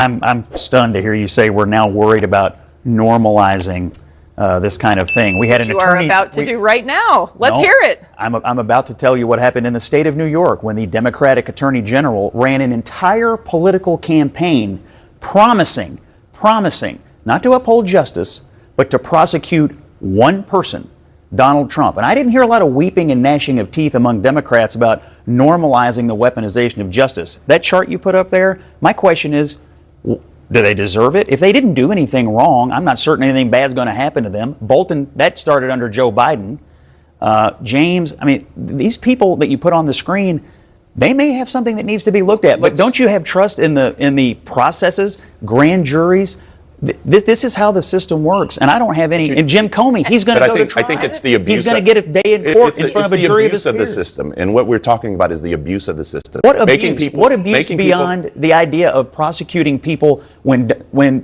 I'm stunned to hear you say we're now worried about normalizing this kind of thing. We had an attorney. You are about to do right now. Let's hear it. I'm about to tell you what happened in the state of New York when the Democratic Attorney General ran an entire political campaign promising not to uphold justice, but to prosecute one person, Donald Trump. And I didn't hear a lot of weeping and gnashing of teeth among Democrats about normalizing the weaponization of justice. That chart you put up there, my question is, do they deserve it? If they didn't do anything wrong, I'm not certain anything bad's going to happen to them. Bolton, that started under Joe Biden. James, I mean, these people that you put on the screen, they may have something that needs to be looked at. But don't you have trust in the processes, grand juries? This is how the system works, and I don't have any. And Jim Comey, he's going to go to trial. I think it's the abuse. He's going to get a day in court in front of a jury of his peers. It's the abuse of the system, and what we're talking about is the abuse of the system. What abuse? What abuse beyond the idea of prosecuting people when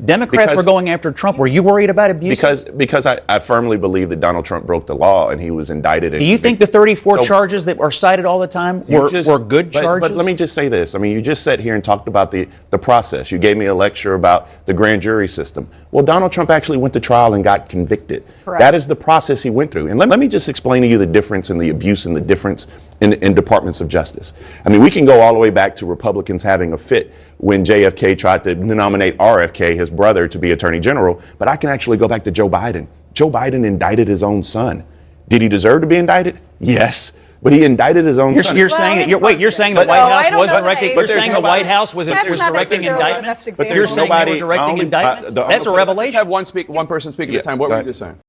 Democrats were going after Trump? Were you worried about abuse? Because I firmly believe that Donald Trump broke the law, and he was indicted. Do you think the 34 charges that are cited all the time were good charges? But let me just say this. I mean, you just sat here and talked about the process. You gave me a lecture about the grand jury system. Well, Donald Trump actually went to trial and got convicted. Correct. That is the process he went through. And let me just explain to you the difference in the abuse and the difference in departments of justice. I mean, we can go all the way back to Republicans having a fit when JFK tried to nominate RFK, his brother, to be Attorney General. But I can actually go back to Joe Biden. Joe Biden indicted his own son. Did he deserve to be indicted? Yes. But he indicted his own son. You're saying the White House wasn't directing. You're saying the White House was directing indictments. But you're saying they were directing indictments. That's a revelation. Just have one person speak at a time. What were you just saying?